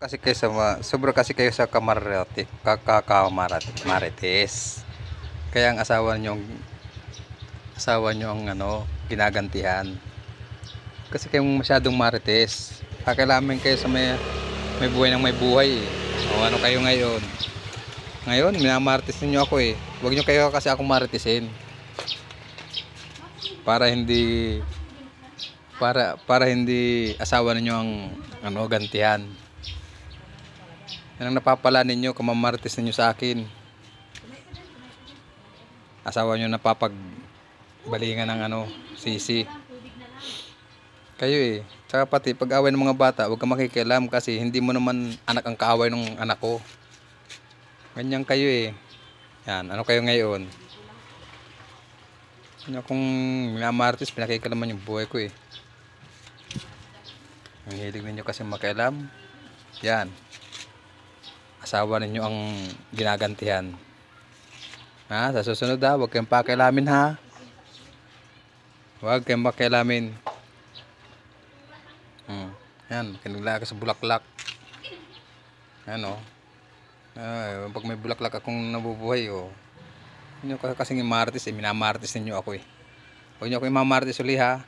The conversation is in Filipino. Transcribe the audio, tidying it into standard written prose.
Kasi kayo sa sobra kasi kayo sa kamarate, marites. Kaya ang asawa nyo ang ginagantihan. Kasi kayong masyadong marites. Kakailamin kayo sa may buhay ng may buhay eh. O ano kayo ngayon? Ngayon, minamartis niyo ako eh. Huwag niyo kayo kasi akong maritisin. Para hindi hindi asawa ninyo ang gantihan. Yan ang napapala ninyo, kamamartis ninyo sa akin. Asawa nyo napapagbalingan ng sisi. Kayo eh. Tsaka pati pag-away ng mga bata, huwag ka makikialam kasi hindi mo naman anak ang kaaway ng anak ko. Ganyan kayo eh. Yan, ano kayo ngayon? Kung minamartis, pinakikialaman yung buhay ko eh. Ang hilig ninyo kasi makialam. Yan. Asawa ninyo ang ginagantihan. Ha? Sa susunod ha, huwag kayong pakialamin ha. Huwag kayong pakialamin. Yan, kinagla ka sa bulaklak. Yan o. Pag may bulaklak akong nabubuhay o. Hindi nyo kasing imartis eh, minamartis ninyo ako eh. Huwag nyo ako imamartis uli ha.